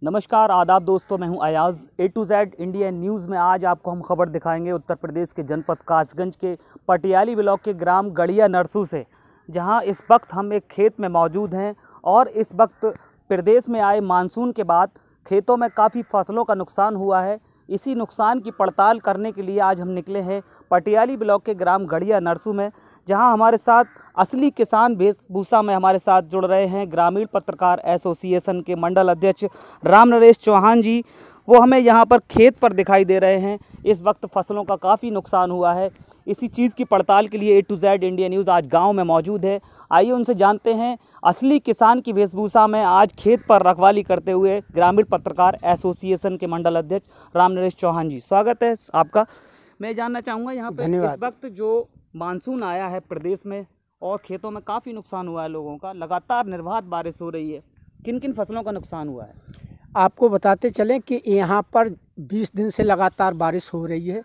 नमस्कार आदाब दोस्तों, मैं हूं Ayaz. A to Z India news में आज आपको हम खबर दिखाएंगे उत्तर प्रदेश के जनपद कासगंज के पटियाली ब्लॉक के ग्राम गड़िया नरसू से, जहां इस वक्त हम एक खेत में मौजूद हैं और इस वक्त प्रदेश में आए मानसून के बाद खेतों में काफ़ी फसलों का नुकसान हुआ है। इसी नुकसान की पड़ताल करने के लिए आज हम निकले हैं पटियाली ब्लॉक के ग्राम गड़िया नरसू में, जहां हमारे साथ असली किसान वेशभूषा में हमारे साथ जुड़ रहे हैं ग्रामीण पत्रकार एसोसिएशन के मंडल अध्यक्ष राम नरेश चौहान जी। वो हमें यहां पर खेत पर दिखाई दे रहे हैं। इस वक्त फसलों का काफ़ी नुकसान हुआ है। इसी चीज़ की पड़ताल के लिए A to Z India news आज गांव में मौजूद है। आइए उनसे जानते हैं असली किसान की वेशभूषा में आज खेत पर रखवाली करते हुए ग्रामीण पत्रकार एसोसिएशन के मंडल अध्यक्ष राम नरेश चौहान जी। स्वागत है आपका। मैं जानना चाहूँगा यहाँ पे इस वक्त जो मानसून आया है प्रदेश में और खेतों में काफ़ी नुकसान हुआ है लोगों का, लगातार निर्बाध बारिश हो रही है, किन किन फसलों का नुकसान हुआ है? आपको बताते चलें कि यहाँ पर 20 दिन से लगातार बारिश हो रही है,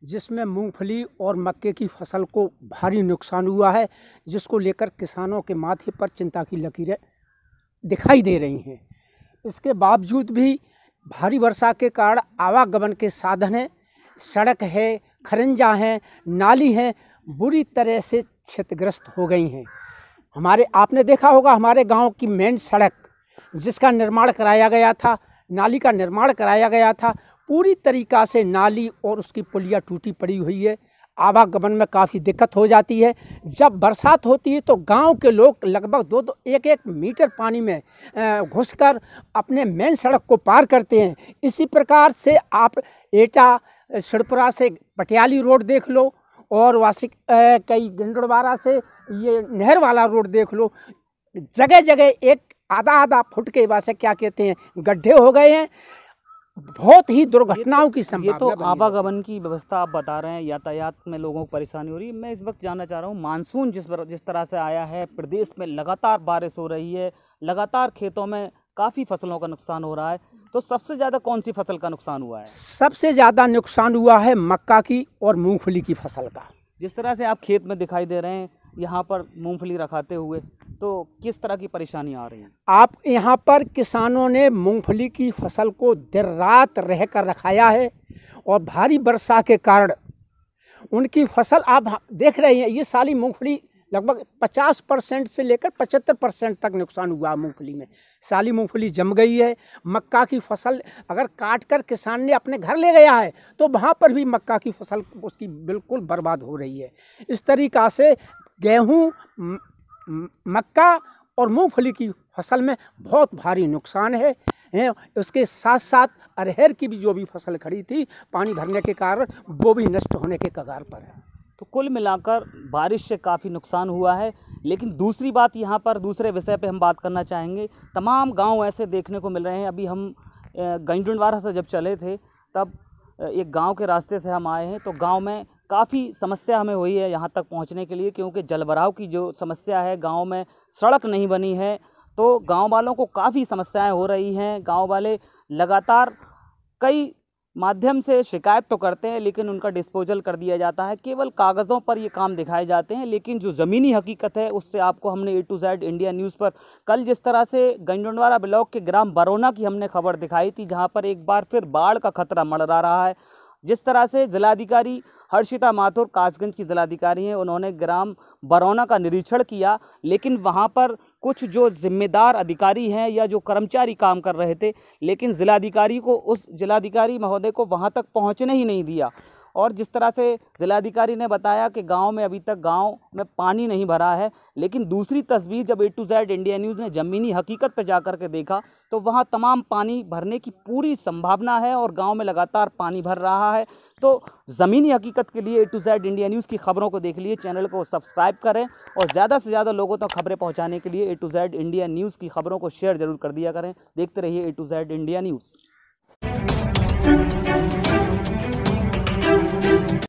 जिसमें मूंगफली और मक्के की फसल को भारी नुकसान हुआ है, जिसको लेकर किसानों के माथे पर चिंता की लकीरें दिखाई दे रही हैं। इसके बावजूद भी भारी वर्षा के कारण आवागमन के साधन हैं, सड़क है, खरंजा हैं, नाली हैं, बुरी तरह से क्षतिग्रस्त हो गई हैं। आपने देखा होगा हमारे गांव की मेन सड़क, जिसका निर्माण कराया गया था, नाली का निर्माण कराया गया था, पूरी तरीक़ा से नाली और उसकी पुलिया टूटी पड़ी हुई है। आवागमन में काफ़ी दिक्कत हो जाती है। जब बरसात होती है तो गांव के लोग लगभग 1-1 मीटर पानी में घुसकर अपने मेन सड़क को पार करते हैं। इसी प्रकार से आप एटा सिड़पुरा से पटियाली रोड देख लो और कई गंडरवारा से ये नहर वाला रोड देख लो, जगह जगह एक आधा फुट के वासे क्या कहते हैं गड्ढे हो गए हैं। बहुत ही दुर्घटनाओं की संभावना। ये तो आवागमन की व्यवस्था आप बता रहे हैं, यातायात में लोगों को परेशानी हो रही है। मैं इस वक्त जानना चाह रहा हूँ, मानसून जिस तरह से आया है, प्रदेश में लगातार बारिश हो रही है, लगातार खेतों में काफ़ी फसलों का नुकसान हो रहा है, तो सबसे ज़्यादा कौन सी फसल का नुकसान हुआ है? सबसे ज़्यादा नुकसान हुआ है मक्का की और मूंगफली की फसल का। जिस तरह से आप खेत में दिखाई दे रहे हैं यहाँ पर मूंगफली रखाते हुए, तो किस तरह की परेशानी आ रही है? आप यहाँ पर किसानों ने मूंगफली की फसल को देर रात रहकर रखाया है और भारी वर्षा के कारण उनकी फसल आप देख रहे हैं, ये साली मूंगफली लगभग 50% से लेकर 75% तक नुकसान हुआ मूंगफली में। साली मूंगफली जम गई है। मक्का की फसल अगर काट कर किसान ने अपने घर ले गया है तो वहाँ पर भी मक्का की फसल उसकी बिल्कुल बर्बाद हो रही है। इस तरीक़ा से गेहूँ, मक्का और मूंगफली की फसल में बहुत भारी नुकसान है। उसके साथ साथ अरहर की भी जो भी फसल खड़ी थी, पानी भरने के कारण वो भी नष्ट होने के कगार पर है। तो कुल मिलाकर बारिश से काफ़ी नुकसान हुआ है। लेकिन दूसरी बात, यहाँ पर दूसरे विषय पे हम बात करना चाहेंगे। तमाम गांव ऐसे देखने को मिल रहे हैं। अभी हम गंजडवारा से जब चले थे तब एक गांव के रास्ते से हम आए हैं, तो गांव में काफ़ी समस्या हमें हुई है यहाँ तक पहुँचने के लिए, क्योंकि जलभराव की जो समस्या है, गाँव में सड़क नहीं बनी है, तो गाँव वालों को काफ़ी समस्याएँ हो रही हैं। गाँव वाले लगातार कई माध्यम से शिकायत तो करते हैं, लेकिन उनका डिस्पोजल कर दिया जाता है। केवल कागज़ों पर ये काम दिखाए जाते हैं, लेकिन जो ज़मीनी हकीकत है उससे आपको हमने A to Z India news पर कल जिस तरह से गंजडवारा ब्लॉक के ग्राम बरौना की हमने खबर दिखाई थी, जहां पर एक बार फिर बाढ़ का खतरा मंडरा रहा है। जिस तरह से जिलाधिकारी हर्षिता माथुर, कासगंज की जिलाधिकारी हैं, उन्होंने ग्राम बरौना का निरीक्षण किया, लेकिन वहां पर कुछ जो जिम्मेदार अधिकारी हैं या जो कर्मचारी काम कर रहे थे, लेकिन जिलाधिकारी महोदय को वहां तक पहुंचने ही नहीं दिया। और जिस तरह से जिलाधिकारी ने बताया कि गांव में अभी तक गांव में पानी नहीं भरा है, लेकिन दूसरी तस्वीर जब A to Z India news ने ज़मीनी हकीकत पर जाकर के देखा तो वहां तमाम पानी भरने की पूरी संभावना है और गांव में लगातार पानी भर रहा है। तो ज़मीनी हकीकत के लिए A to Z India news की खबरों को देख लिए, चैनल को सब्सक्राइब करें और ज़्यादा से ज़्यादा लोगों तक खबरें पहुँचाने के लिए A to Z India news की खबरों को शेयर ज़रूर कर दिया करें। देखते रहिए A to Z India news.